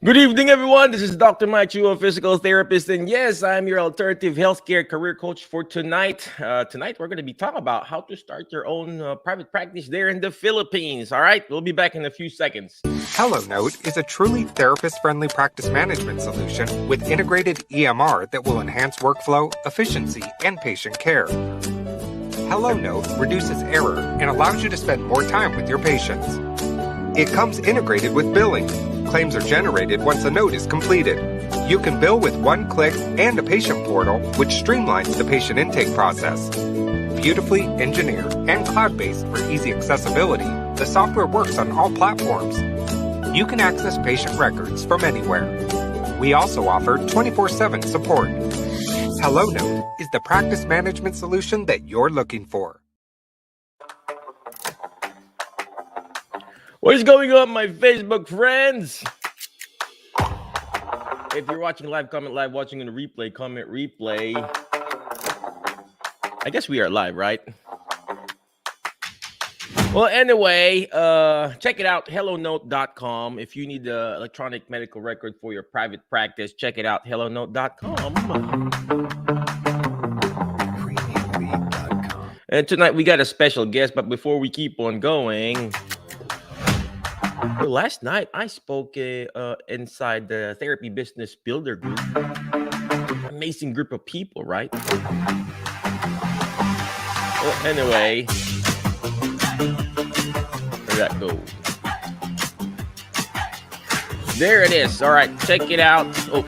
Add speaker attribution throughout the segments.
Speaker 1: Good evening, everyone. This is Dr. Mike Chu, a physical therapist, and yes, I'm your alternative healthcare career coach for tonight. Tonight, we're going to be talking about how to start your own private practice there in the Philippines. All right, we'll be back in a few seconds.
Speaker 2: HelloNote is a truly therapist-friendly practice management solution with integrated EMR that will enhance workflow, efficiency, and patient care. HelloNote reduces error and allows you to spend more time with your patients. It comes integrated with billing. Claims are generated once a note is completed. You can bill with one click and a patient portal, which streamlines the patient intake process. Beautifully engineered and cloud-based for easy accessibility, the software works on all platforms. You can access patient records from anywhere. We also offer 24/7 support. HelloNote is the practice management solution that you're looking for.
Speaker 1: What is going on, my Facebook friends? If you're watching live, comment live. Watching in the replay, comment replay. I guess we are live, right? Well, anyway, check it out, hellonote.com. If you need the electronic medical record for your private practice, check it out, hellonote.com. And tonight we got a special guest, but before we keep on going, last night I spoke inside the Therapy Business Builder group. Amazing group of people, right? Well, anyway, where'd that go? There it is. All right, check it out. Oh,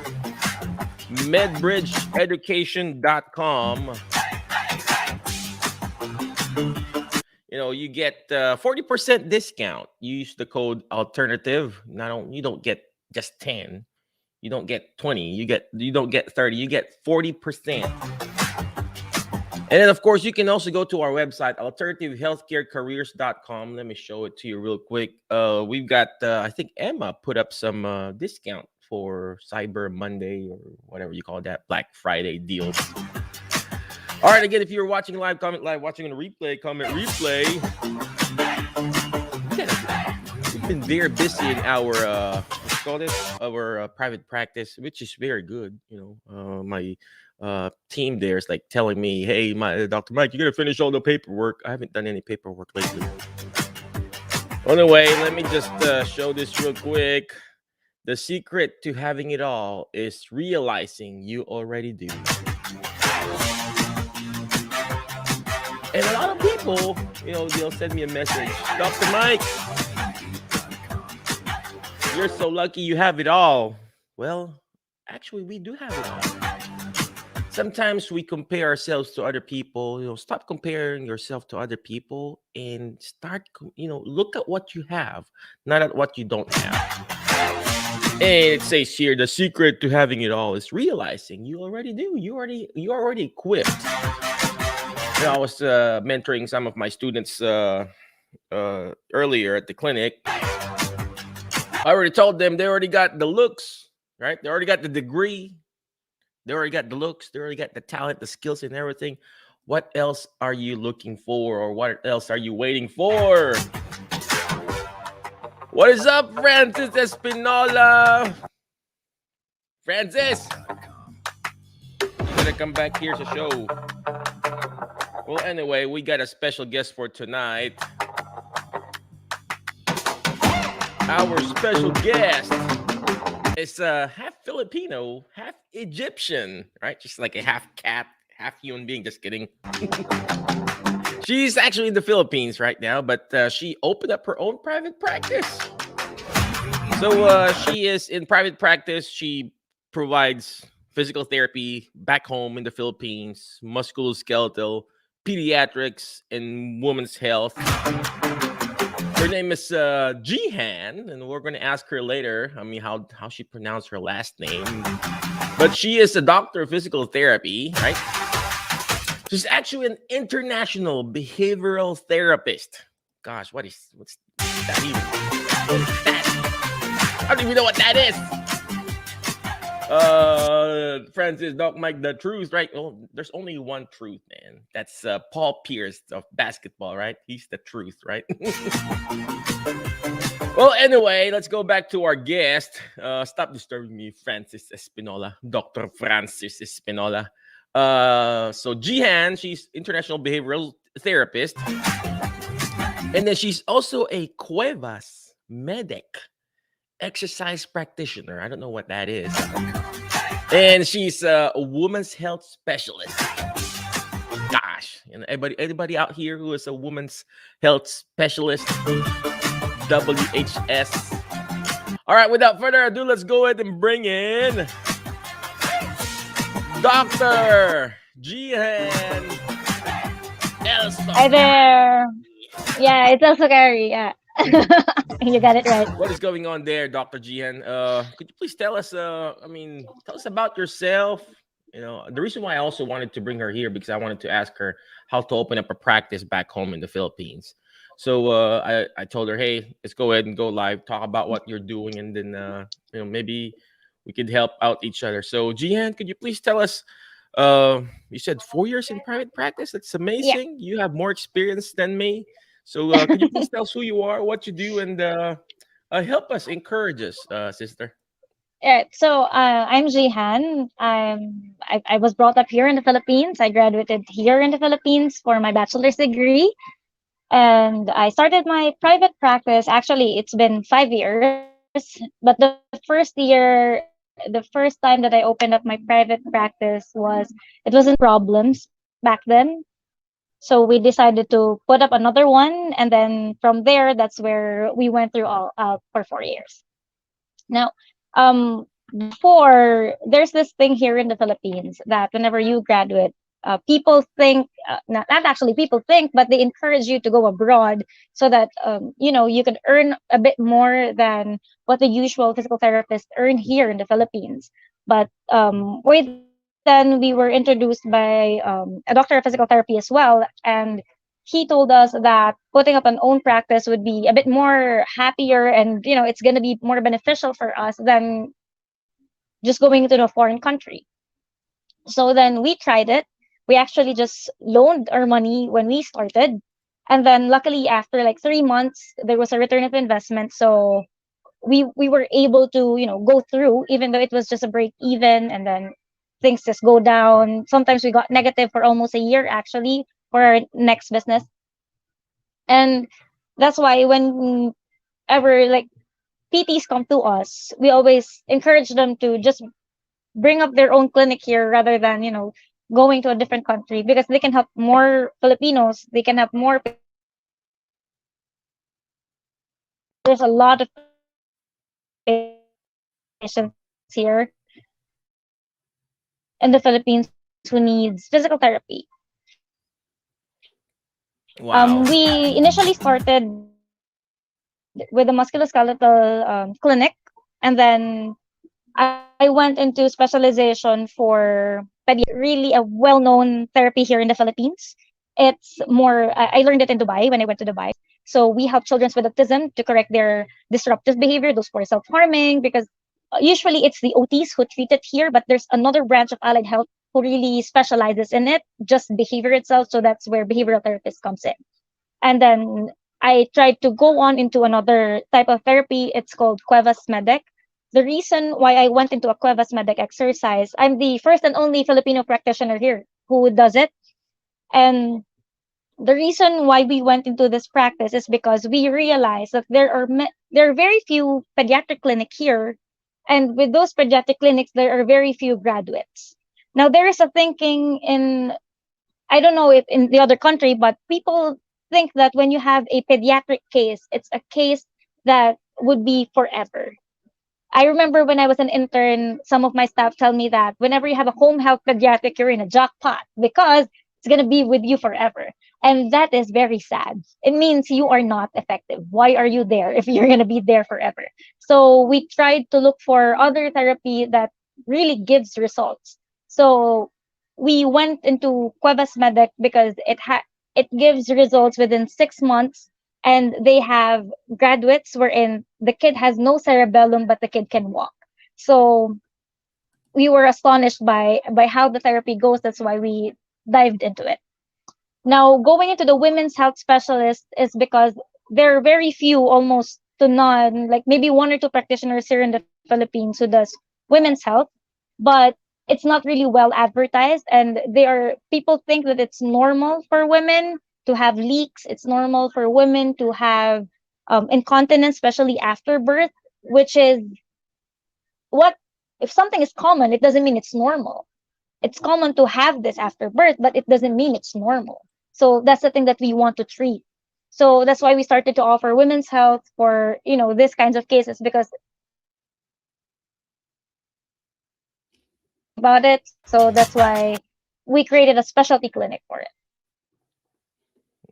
Speaker 1: medbridgeeducation.com. You get 40% discount. You use the code alternative. You don't get just 10. You don't get 20. You don't get 30. You get 40%. And then, of course, you can also go to our website, alternativehealthcarecareers.com. Let me show it to you real quick. We've got, I think Emma put up some discount for Cyber Monday or whatever you call that, Black Friday deals. All right, again, if you're watching live, comment live. Watching on the replay, comment replay. We've been very busy in our, what's called it? Our private practice, which is very good. My team there is like telling me, hey, Dr. Mike, you got to finish all the paperwork. I haven't done any paperwork lately. Anyway, let me just show this real quick. The secret to having it all is realizing you already do. And a lot of people, they'll send me a message. Dr. Mike, you're so lucky you have it all. Well, actually, we do have it all. Sometimes we compare ourselves to other people. Stop comparing yourself to other people and start, look at what you have, not at what you don't have. And it says here, the secret to having it all is realizing you already do. You're already equipped. I was mentoring some of my students earlier at the clinic. I already told them they already got the looks, right? They already got the degree. They already got the looks. They already got the talent, the skills, and everything. What else are you looking for, or what else are you waiting for? What is up, Francis Espinola? Francis, you better come back here to show. Well, anyway, we got a special guest for tonight. Our special guest is half Filipino, half Egyptian, right? Just like a half cat, half human being. Just kidding. She's actually in the Philippines right now, but she opened up her own private practice. So she is in private practice. She provides physical therapy back home in the Philippines, musculoskeletal, pediatrics, and women's health. Her name is Jihan, and we're going to ask her later, how she pronounced her last name. But she is a doctor of physical therapy, right? She's actually an international behavioral therapist. Gosh, what's that even? What is that? I don't even know what that is. Francis, Doc Mike, the truth, right? Well, there's only one truth, man. That's Paul Pierce of basketball, right? He's the truth, right? Well, anyway, let's go back to our guest. Stop disturbing me, Francis Espinola, Dr. Francis Espinola. So Jihan, she's international behavioral therapist, and then she's also a Cuevas medic, exercise practitioner. I don't know what that is, and she's a woman's health specialist. Gosh, and anybody out here who is a woman's health specialist, WHS. All right, without further ado, let's go ahead and bring in Dr. Jihan El Sokkary.
Speaker 3: Hi there. Yeah, it's El Sokkary. Yeah. You got it right.
Speaker 1: What is going on there, Dr. Jihan? Could you please tell us, tell us about yourself? You know, the reason why I also wanted to bring her here because I wanted to ask her how to open up a practice back home in the Philippines. So I told her, hey, let's go ahead and go live, talk about what you're doing, and then maybe we could help out each other. So Jihan, could you please tell us? You said 4 years in private practice. That's amazing.
Speaker 3: Yeah.
Speaker 1: You have more experience than me. So could you please tell us who you are, what you do, and help us, encourage us, sister.
Speaker 3: So I'm Jihan. I was brought up here in the Philippines. I graduated here in the Philippines for my bachelor's degree. And I started my private practice. Actually, it's been 5 years. But the first year, the first time that I opened up my private practice it was in problems back then. So we decided to put up another one. And then from there, that's where we went through all for 4 years. Now, before there's this thing here in the Philippines that whenever you graduate, people think not actually people think, but they encourage you to go abroad so that you can earn a bit more than what the usual physical therapists earn here in the Philippines. But way then we were introduced by a doctor of physical therapy as well, and he told us that putting up an own practice would be a bit more happier, and it's going to be more beneficial for us than just going to a foreign country. So then we tried it. We actually just loaned our money when we started, and then luckily after like 3 months there was a return of investment. So we were able to go through, even though it was just a break even, and then things just go down. Sometimes we got negative for almost a year actually for our next business. And that's why whenever like PTs come to us, we always encourage them to just bring up their own clinic here rather than going to a different country, because they can help more Filipinos, they can help more patients here. There's a lot of patients here in the Philippines who needs physical therapy.
Speaker 1: Wow.
Speaker 3: We initially started with a musculoskeletal clinic, and then I went into specialization for pediatric, really a well-known therapy here in the Philippines. It's more, I learned it in Dubai when I went to Dubai. So we help children with autism to correct their disruptive behavior, those who are self-harming, because usually it's the OTs who treat it here, but there's another branch of allied health who really specializes in it, just behavior itself. So that's where behavioral therapist comes in. And then I tried to go on into another type of therapy. It's called Cuevas Medic. The reason why I went into a Cuevas Medic exercise, I'm the first and only Filipino practitioner here who does it. And the reason why we went into this practice is because we realized that there are very few pediatric clinic here, and with those pediatric clinics there are very few graduates. Now there is a thinking in, I don't know if in the other country, but people think that when you have a pediatric case, it's a case that would be forever. I remember when I was an intern, some of my staff tell me that whenever you have a home health pediatric, you're in a jackpot because it's going to be with you forever. And that is very sad. It means you are not effective. Why are you there if you're going to be there forever? So we tried to look for other therapy that really gives results. So we went into Cuevas Medic because it gives results within 6 months, and they have graduates wherein the kid has no cerebellum but the kid can walk. So we were astonished by how the therapy goes. That's why we dived into it. Now going into the women's health specialist is because there are very few, almost to none, like maybe one or two practitioners here in the Philippines who does women's health, but it's not really well advertised, and people think that it's normal for women to have leaks. It's normal for women to have incontinence, especially after birth, which is what if something is common, it doesn't mean it's normal. It's common to have this after birth, but it doesn't mean it's normal. So that's the thing that we want to treat. So that's why we started to offer women's health for, these kinds of cases, because about it. So that's why we created a specialty clinic for it.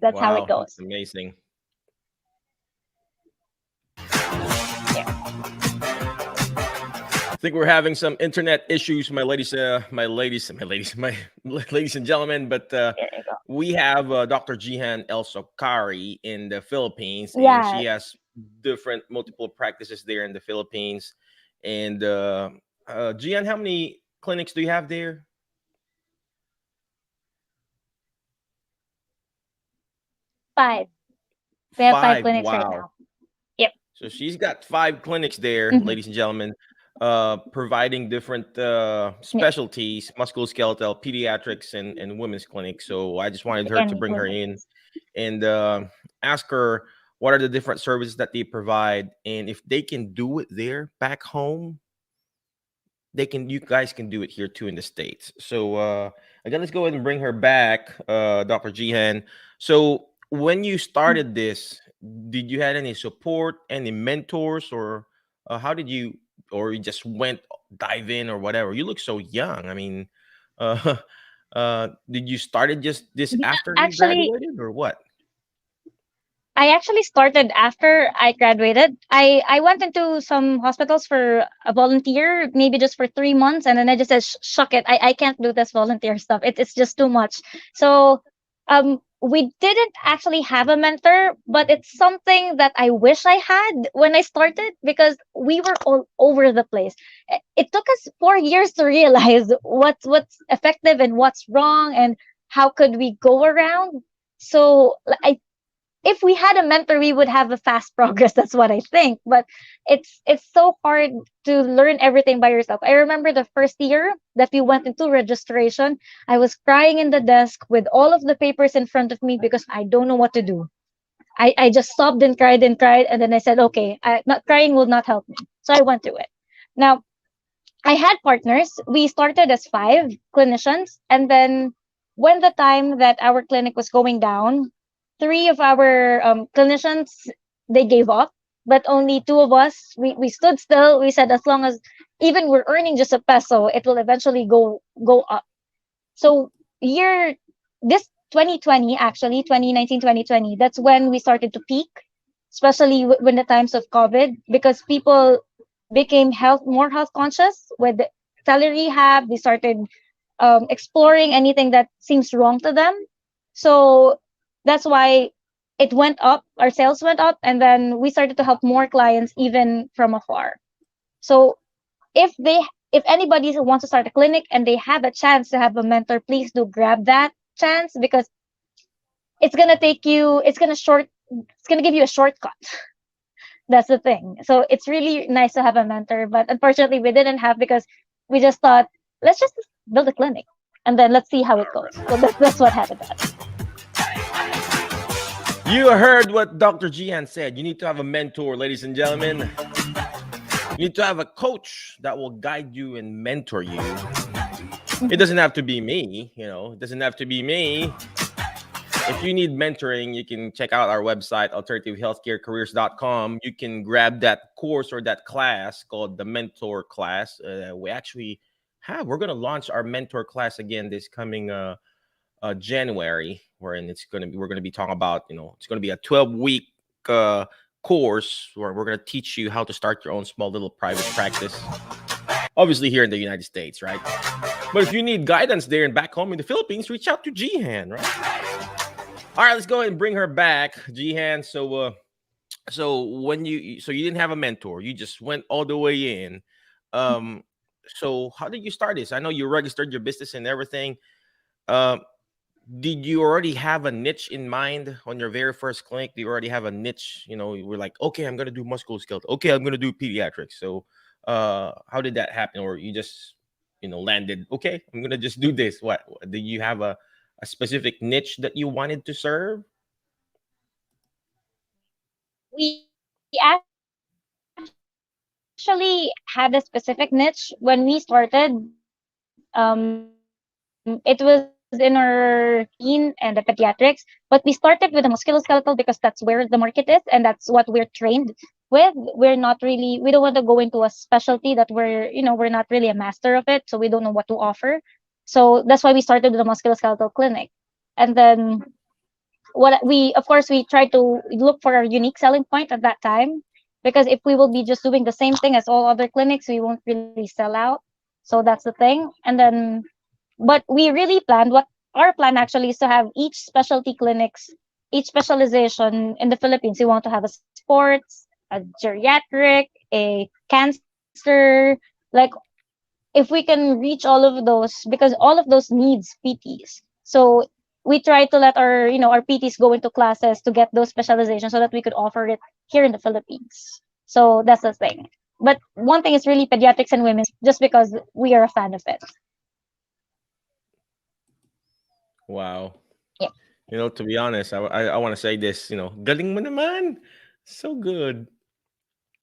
Speaker 3: That's how it
Speaker 1: Wow, that's
Speaker 3: goes.
Speaker 1: amazing.
Speaker 3: Yeah.
Speaker 1: I think we're having some internet issues, my ladies and gentlemen. But
Speaker 3: There you go.
Speaker 1: we have Dr. Jihan El Sokkary in the Philippines, and
Speaker 3: Yeah.
Speaker 1: she has multiple practices there in the Philippines. And Jihan, how many clinics do you have there?
Speaker 3: 5. We have 5
Speaker 1: 5.
Speaker 3: clinics right
Speaker 1: Wow.
Speaker 3: now. Yep.
Speaker 1: So she's got 5 clinics there,
Speaker 3: Mhm.
Speaker 1: ladies and gentlemen, providing different specialties, musculoskeletal, pediatrics, and women's clinics. So I just wanted her to
Speaker 3: And
Speaker 1: bring her in
Speaker 3: women's.
Speaker 1: and ask her what are the different services that they provide, and if they can do it there back home, you guys can do it here too in the States. So again, let's go ahead and bring her back, Dr. Jihan. So when you started this, did you had any support, any mentors, or how did you, or you just went dive in or whatever? You look so young. I mean, uh, did you started just this
Speaker 3: Yeah,
Speaker 1: after you
Speaker 3: actually,
Speaker 1: graduated or what?
Speaker 3: I actually started after I graduated. I went into some hospitals for a volunteer, maybe just for 3 months, and then I just said, "Shuck it, I can't do this volunteer stuff. It's just too much." So, we didn't actually have a mentor, but it's something that I wish I had when I started, because we were all over the place. It took us 4 years to realize what's effective and what's wrong, and how could we go around. So I if we had a mentor, we would have a fast progress. That's what I think. But it's so hard to learn everything by yourself. I remember the first year that we went into registration, I was crying in the desk with all of the papers in front of me because I don't know what to do. I just sobbed and cried, and then I said, okay, not crying will not help me. So I went through it. Now, I had partners. We started as 5 clinicians, and then when the time that our clinic was going down, 3 of our clinicians, they gave up, but only 2 of us, we stood still. We said, as long as even we're earning just a peso, it will eventually go up. So year this 2020, actually 2019 2020, that's when we started to peak, especially when the times of COVID, because people became more health conscious with tele-rehab. They started exploring anything that seems wrong to them. So that's why it went up. Our sales went up, and then we started to help more clients even from afar. So if they if anybody who wants to start a clinic and they have a chance to have a mentor, please do grab that chance, because it's gonna give you a shortcut. That's the thing. So it's really nice to have a mentor, but unfortunately we didn't have, because we just thought, let's just build a clinic and then let's see how it goes. So that's what happened to us.
Speaker 1: You heard what Dr. Jihan said. You need to have a mentor, ladies and gentlemen. You need to have a coach that will guide you and mentor you. It doesn't have to be me, it doesn't have to be me. If you need mentoring, you can check out our website, alternativehealthcarecareers.com. You can grab that course or that class called the mentor class. We're going to launch our mentor class again this coming January, wherein we're going to be talking about, it's going to be a 12-week course where we're going to teach you how to start your own small little private practice. Obviously here in the United States, right? But if you need guidance there and back home in the Philippines, reach out to Jihan, right? All right, let's go ahead and bring her back, Jihan. So you didn't have a mentor, you just went all the way in. So how did you start this? I know you registered your business and everything. Um, did you already have a niche in mind on your very first clinic? Do you already have a niche? You know, you were like, okay, I'm gonna do musculoskeletal. Okay, I'm gonna do pediatrics. So, how did that happen? Or you just, landed? Okay, I'm gonna just do this. What did you have a specific niche that you wanted to serve?
Speaker 3: We actually had a specific niche when we started. It was in our teen and the pediatrics, but we started with the musculoskeletal because that's where the market is and that's what we're trained with. We don't want to go into a specialty that we're not really a master of it, so we don't know what to offer. So that's why we started with the musculoskeletal clinic. And then what we of course we try to look for a unique selling point at that time, because if we will be just doing the same thing as all other clinics, we won't really sell out. So that's the thing. And then, but we really planned what our plan actually is to have each specialty clinics, each specialization in the Philippines. We want to have a sports, a geriatric, a cancer, like if we can reach all of those, because all of those needs PTs. So we try to let our PTs go into classes to get those specializations so that we could offer it here in the Philippines. So that's the thing. But one thing is really pediatrics and women's, just because we are a fan of it.
Speaker 1: Wow.
Speaker 3: Yeah.
Speaker 1: To be honest, I want to say this. Galing mo naman, so good.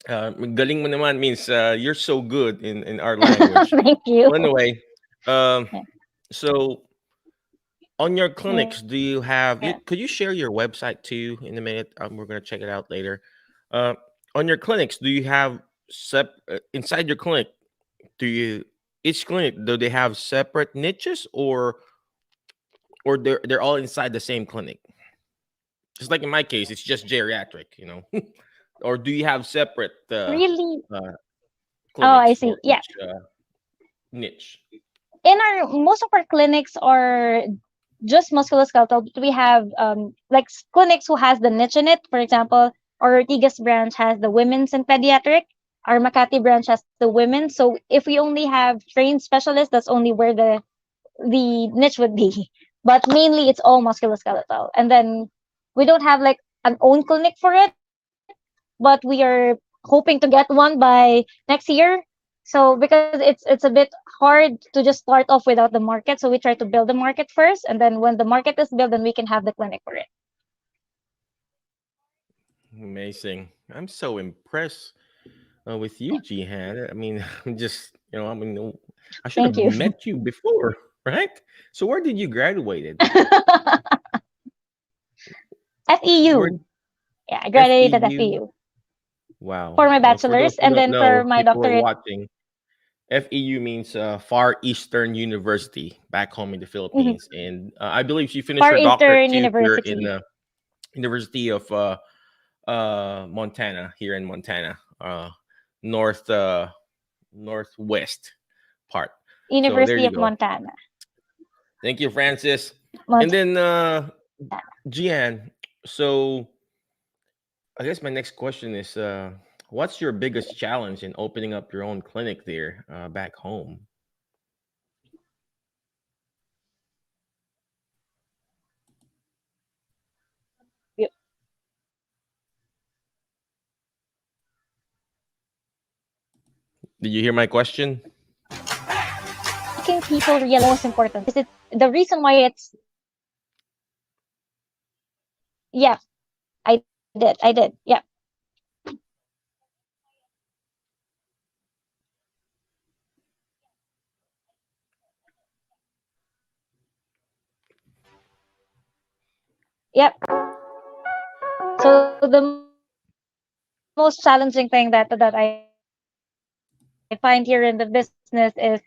Speaker 1: Galing mo naman means you're so good in our language.
Speaker 3: Thank you.
Speaker 1: Well, anyway, um,
Speaker 3: Yeah.
Speaker 1: so on your
Speaker 3: Yeah.
Speaker 1: clinics, do you have? Could you share your website too in a minute? We're gonna check it out later. Uh, on your clinics, do you have inside your clinic? Do you each clinic do they have separate niches, or they're all inside the same clinic? Just like in my case, it's just geriatric. Or do you have separate
Speaker 3: Really? Oh, I
Speaker 1: clinics
Speaker 3: see.
Speaker 1: for
Speaker 3: Yeah.
Speaker 1: each niche?
Speaker 3: Most of our clinics are just musculoskeletal, but we have like clinics who has the niche in it. For example, our Ortigas branch has the women's and pediatric. Our Makati branch has the women. So if we only have trained specialists, that's only where the niche would be. But mainly it's all musculoskeletal. And then we don't have like an own clinic for it, but we are hoping to get one by next year. So because it's a bit hard to just start off without the market, so we try to build the market first, and then when the market is built, then we can have the clinic for it.
Speaker 1: Amazing. I'm so impressed with you, Jihan. I mean, I'm just, I should have
Speaker 3: Thank you.
Speaker 1: met you before, right? So where did you graduated? Where
Speaker 3: FEU. Yeah, I graduated at
Speaker 1: FEU?
Speaker 3: FEU
Speaker 1: Wow.
Speaker 3: for my
Speaker 1: For those
Speaker 3: bachelor's,
Speaker 1: who
Speaker 3: and
Speaker 1: don't
Speaker 3: then for
Speaker 1: know,
Speaker 3: my
Speaker 1: people who are
Speaker 3: doctorate.
Speaker 1: watching, FEU means Far Eastern University back home in the
Speaker 3: Mhm.
Speaker 1: Philippines, and I believe she finished
Speaker 3: Far
Speaker 1: her doctorate
Speaker 3: Eastern
Speaker 1: too here in
Speaker 3: University.
Speaker 1: the University of Montana, here in Montana, north northwest part. So there
Speaker 3: University
Speaker 1: you
Speaker 3: of
Speaker 1: go.
Speaker 3: Montana.
Speaker 1: Thank you, Francis. And
Speaker 3: Montana.
Speaker 1: then Gian, so I guess my next question is what's your biggest challenge in opening up your own clinic there back home? Did you hear my question?
Speaker 3: Making people realize most important is it the reason why it's yeah, I did. Yeah. Yep. So the most challenging thing that I find here in the business is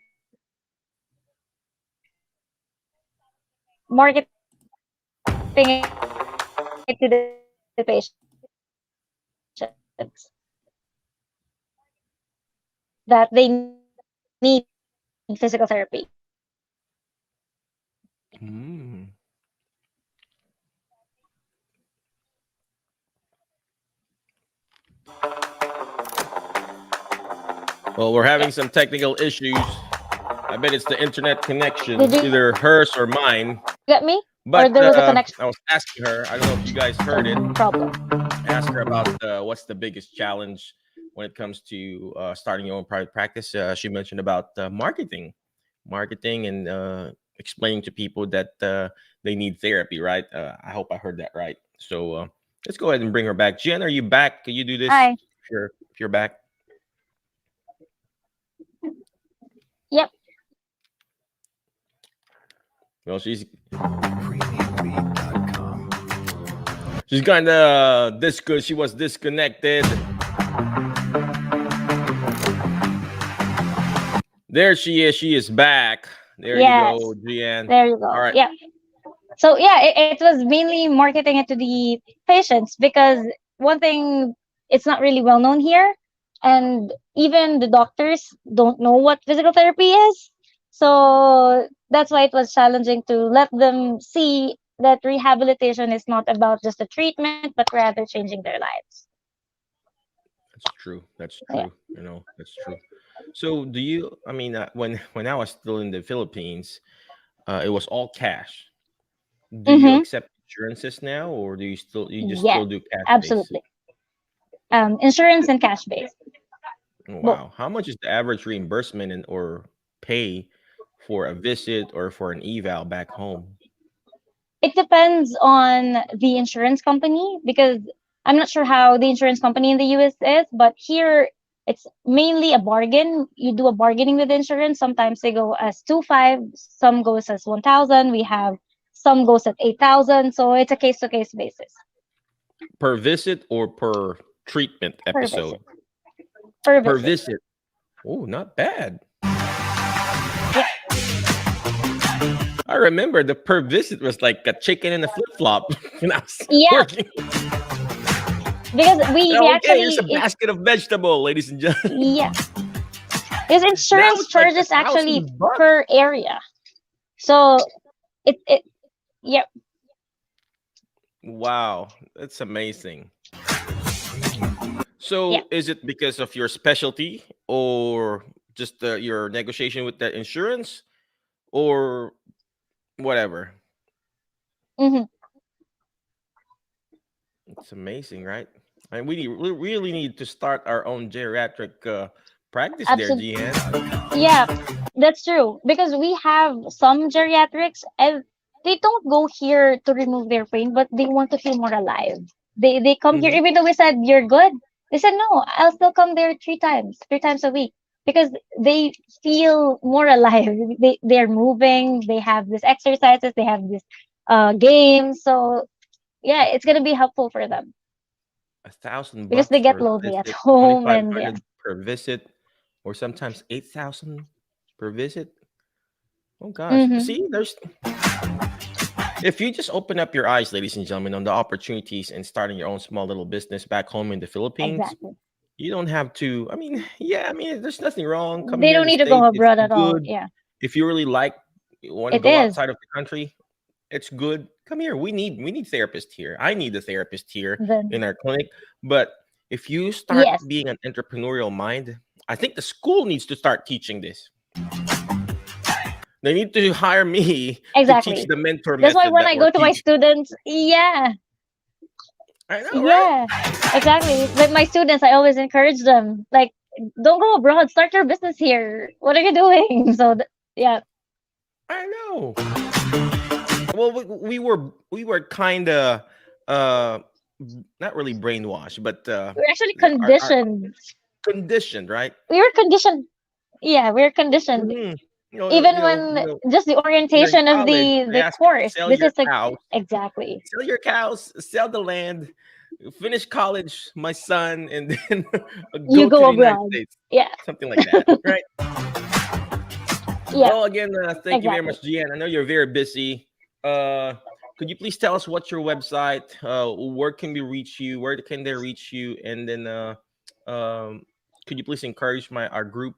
Speaker 3: marketing it to the patients that they need physical therapy.
Speaker 1: Mm. Well, we're having some technical issues. I bet it's the internet
Speaker 3: Did you
Speaker 1: connection, either hers or mine.
Speaker 3: get me? or
Speaker 1: But
Speaker 3: there was a connection
Speaker 1: I was asking her. I don't know if you guys heard it.
Speaker 3: problem.
Speaker 1: I asked her about what's the biggest challenge when it comes to starting your own private practice. She mentioned about marketing, and explaining to people that they need therapy. Right? I hope I heard that right. So let's go ahead and bring her back. Jen, are you back? Can you do this?
Speaker 3: Hi.
Speaker 1: If you're back.
Speaker 3: Yep.
Speaker 1: Well, she's kind of she was disconnected. There she is. She is back. There
Speaker 3: Yes.
Speaker 1: you go, Jian.
Speaker 3: There you go.
Speaker 1: All right.
Speaker 3: Yeah. So yeah, it was mainly marketing it to the patients because one thing, it's not really well known here, and even the doctors don't know what physical therapy is. So that's why it was challenging to let them see that rehabilitation is not about just a treatment, but rather changing their lives.
Speaker 1: That's true. That's
Speaker 3: Yeah.
Speaker 1: true. That's true. So, do you? I mean, when I was still in the Philippines, it was all cash. Do you
Speaker 3: Mm-hmm.
Speaker 1: accept insurances now, or you just
Speaker 3: Yes,
Speaker 1: still do cash base?
Speaker 3: absolutely. Insurance and cash based.
Speaker 1: Oh,
Speaker 3: Both.
Speaker 1: wow. How much is the average reimbursement or pay for a visit or for an eval back home?
Speaker 3: It depends on the insurance company because I'm not sure how the insurance company in the US is, but here it's mainly a bargain. You do a bargaining with the insurance. Sometimes they go as 2.5, some goes as 1,000. We have some goes at 8,000. So it's a case to case basis
Speaker 1: Per visit or per treatment
Speaker 3: per visit.
Speaker 1: episode?
Speaker 3: Per
Speaker 1: Per
Speaker 3: visit.
Speaker 1: visit. Oh, not bad.
Speaker 3: Yeah.
Speaker 1: I remember the per visit was like a chicken and a flip flop when I was
Speaker 3: Yeah,
Speaker 1: working.
Speaker 3: because we
Speaker 1: Okay, here's a
Speaker 3: actually
Speaker 1: basket of vegetable, ladies and gentlemen.
Speaker 3: yeah, because
Speaker 1: Now
Speaker 3: insurance
Speaker 1: it's like
Speaker 3: charges actually
Speaker 1: $1,000.
Speaker 3: per area. So it yeah.
Speaker 1: Wow, that's amazing.
Speaker 3: Yeah.
Speaker 1: So, is it because of your specialty, or just your negotiation with the insurance, or whatever?
Speaker 3: Mm-hmm.
Speaker 1: It's amazing, right? And we really need to start our own geriatric practice there,
Speaker 3: Absolutely.
Speaker 1: Jihan.
Speaker 3: Yeah, that's true. Because we have some geriatrics and they don't go here to remove their pain, but they want to feel more alive. They come here
Speaker 1: Mhm.
Speaker 3: even though we said you're good. They said no, I'll still come there three times a week because they feel more alive. They're moving. They have these exercises. They have this games. So yeah, it's gonna be helpful for them because they
Speaker 1: $1,000
Speaker 3: get
Speaker 1: for a
Speaker 3: lonely at
Speaker 1: visit,
Speaker 3: home
Speaker 1: twenty-five
Speaker 3: and yeah.
Speaker 1: hundred per visit, or sometimes 8,000 per visit. Oh gosh!
Speaker 3: Mm-hmm.
Speaker 1: See, there's if you just open up your eyes, ladies and gentlemen, on the opportunities and starting your own small little business back home in the Philippines,
Speaker 3: Exactly.
Speaker 1: you don't have to. I mean, yeah, I mean, there's nothing wrong. Come
Speaker 3: They
Speaker 1: here in
Speaker 3: don't
Speaker 1: the
Speaker 3: need to go
Speaker 1: States. It's
Speaker 3: abroad at all.
Speaker 1: good.
Speaker 3: Yeah,
Speaker 1: If you really want to
Speaker 3: it
Speaker 1: go
Speaker 3: is.
Speaker 1: outside of the country, it's good. Come here. We need therapists here. I need a therapist here in
Speaker 3: Then
Speaker 1: our clinic. But if you start
Speaker 3: yes,
Speaker 1: being an entrepreneurial mind, I think the school needs to start teaching this. They need to hire me to teach
Speaker 3: exactly.
Speaker 1: the mentor
Speaker 3: That's why
Speaker 1: method
Speaker 3: when
Speaker 1: that
Speaker 3: I
Speaker 1: we're
Speaker 3: go to my
Speaker 1: teaching.
Speaker 3: students, yeah,
Speaker 1: I know, right?
Speaker 3: yeah, exactly. With my students, I always encourage them, like, don't go abroad, start your business here. What are you doing? So, yeah,
Speaker 1: I know. Well, we were kind of uh not really brainwashed, but
Speaker 3: we're actually
Speaker 1: our
Speaker 3: conditioned.
Speaker 1: conditioned, right?
Speaker 3: We were conditioned. Yeah, we're conditioned.
Speaker 1: hmm
Speaker 3: Even when just the
Speaker 1: you're in
Speaker 3: orientation of
Speaker 1: college, they
Speaker 3: the
Speaker 1: ask you to
Speaker 3: course,
Speaker 1: sell
Speaker 3: this
Speaker 1: your
Speaker 3: is a
Speaker 1: house,
Speaker 3: exactly.
Speaker 1: sell your cows, sell the land, finish college, my son, and then
Speaker 3: You
Speaker 1: go to
Speaker 3: go
Speaker 1: the United
Speaker 3: abroad.
Speaker 1: States,
Speaker 3: Yeah,
Speaker 1: something like that, right?
Speaker 3: yeah,
Speaker 1: Well, again, thank you very
Speaker 3: exactly.
Speaker 1: much, Gian. I know you're very busy. Uh, could you please tell us what's your website? Where can we reach you? Where can they reach you? And then, um, could you please encourage our group?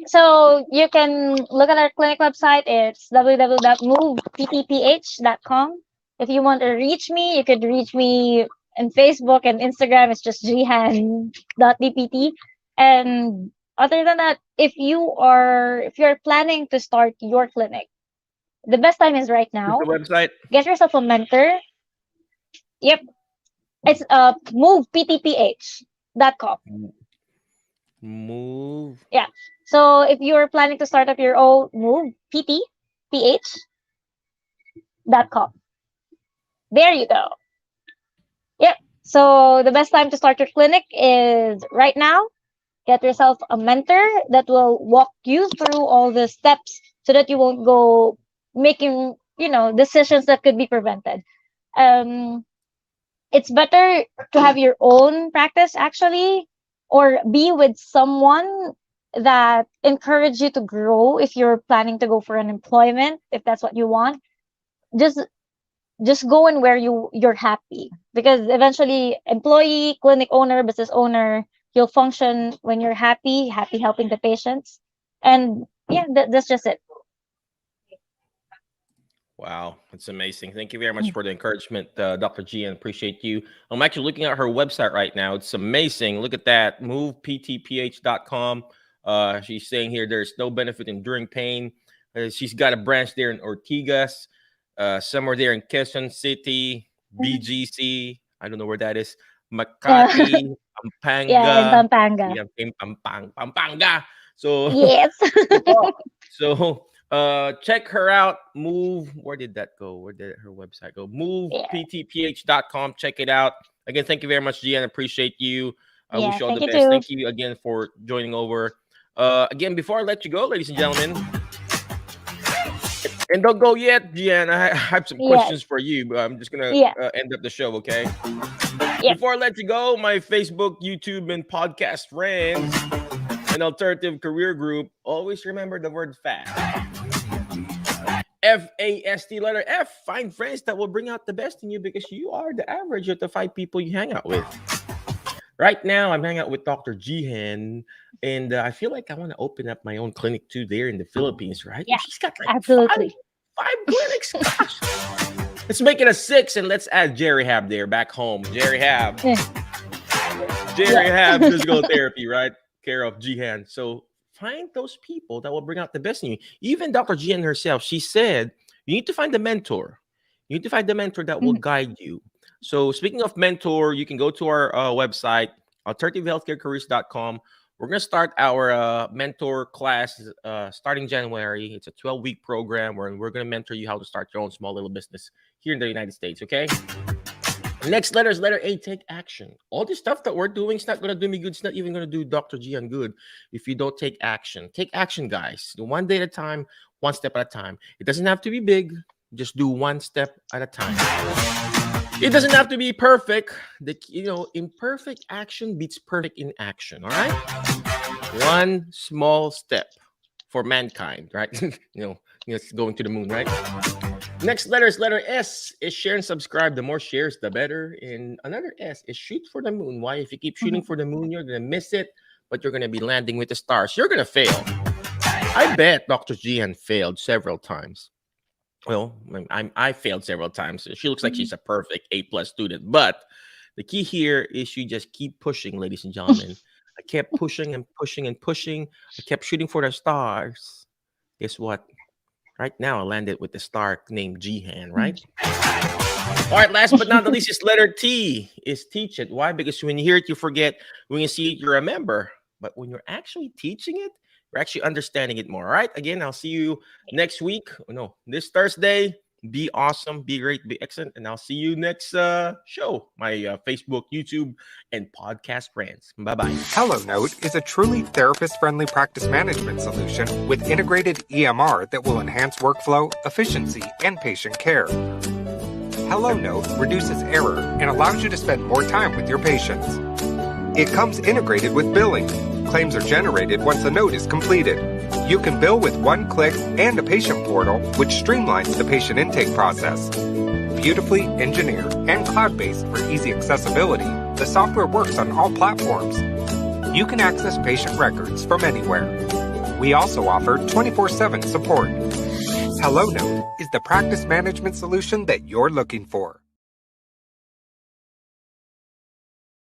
Speaker 3: So you can look at our clinic website. It's www.moveptph.com. If you want to reach me, you could reach me on Facebook and Instagram. It's just jihan.dpt. And other than that, if you're planning to start your clinic, the best time is right
Speaker 1: What's
Speaker 3: now.
Speaker 1: the website?
Speaker 3: Get yourself a mentor. Yep. It's moveptph.com.
Speaker 1: Move.
Speaker 3: Yeah. So if you're planning to start up your own moveptph.com. There you go. Yep. So the best time to start your clinic is right now. Get yourself a mentor that will walk you through all the steps so that you won't go making, decisions that could be prevented. It's better to have your own practice actually, or be with someone that encourage you to grow if you're planning to go for an employment, if that's what you want. Just go in where you're happy, because eventually employee, clinic owner, business owner, you'll function when you're happy helping the patients. And yeah, that's just it.
Speaker 1: Wow, that's amazing. Thank you very much for the encouragement, Dr. Jihan. Appreciate you. I'm actually looking at her website right now. It's amazing. Look at that. MovePTPH.com. She's saying here there's no benefit in enduring pain. She's got a branch there in Ortigas, somewhere there in Quezon City, BGC. I don't know where that is. Makati, Pampanga.
Speaker 3: Yeah, in Pampanga.
Speaker 1: Yeah, in Pampanga. So,
Speaker 3: Yes.
Speaker 1: so check her out. Move. Where did that go? Where did her website go? MovePTPH.com. Check it out. Again, thank you very much, Jihan. Appreciate you. I wish you all the best.
Speaker 3: Too.
Speaker 1: Thank you again for joining over. Again, before I let you go, ladies and gentlemen, and don't go yet, Jihan. I have some questions for you, but I'm just gonna end up the show, okay? Before I let you go, my Facebook, YouTube, and podcast friends, an alternative career group, always remember the word FAST. F-A-S-T, letter F. Find friends that will bring out the best in you, because you are the average of the 5 people you hang out with. Right now, I'm hanging out with Dr. Jihan, and I feel like I want to open up my own clinic too there in the Philippines, right?
Speaker 3: Yeah,
Speaker 1: she's got like
Speaker 3: absolutely.
Speaker 1: five clinics. Gosh. Let's make it a 6, and let's add Jerry Hab there back home. Jerry Hab. Jerry Hab physical therapy, right? Care of Jihan. So find those people that will bring out the best in you. Even Dr. Jihan herself, she said, you need to find a mentor. You need to find the mentor that will guide you. So speaking of mentor, you can go to our website, alternativehealthcarecareers.com. We're going to start our mentor class starting January. It's a 12-week program where we're going to mentor you how to start your own small little business here in the United States, okay? Next letter is letter A, take action. All this stuff that we're doing is not going to do me good. It's not even going to do Dr. Jihan good if you don't take action. Take action, guys. Do one day at a time, one step at a time. It doesn't have to be big. Just do one step at a time. It doesn't have to be perfect. Imperfect action beats perfect inaction. All right. One small step for mankind, right? Going to the moon, right? Next letter is letter S. Is share and subscribe. The more shares, the better. And another S is shoot for the moon. Why? If you keep shooting for the moon, you're gonna miss it, but you're gonna be landing with the stars. You're gonna fail. I bet Dr. Jihan failed several times. Well, I failed several times. She looks like she's a perfect A+ student. But the key here is you just keep pushing, ladies and gentlemen. I kept pushing and pushing and pushing. I kept shooting for the stars. Guess what? Right now, I landed with the star named Jihan, right? All right, last but not the least is letter T, is teach it. Why? Because when you hear it, you forget. When you see it, you remember. But when you're actually teaching it, you're actually understanding it more. All right. Again, I'll see you next week. No, this Thursday. Be awesome, be great, be excellent. And I'll see you next show. My Facebook, YouTube, and podcast friends. Bye-bye.
Speaker 2: HelloNote is a truly therapist-friendly practice management solution with integrated EMR that will enhance workflow, efficiency, and patient care. HelloNote reduces error and allows you to spend more time with your patients. It comes integrated with billing. Claims are generated once a note is completed. You can bill with one click and a patient portal, which streamlines the patient intake process. Beautifully engineered and cloud-based for easy accessibility, the software works on all platforms. You can access patient records from anywhere. We also offer 24/7 support. HelloNote is the practice management solution that you're looking for.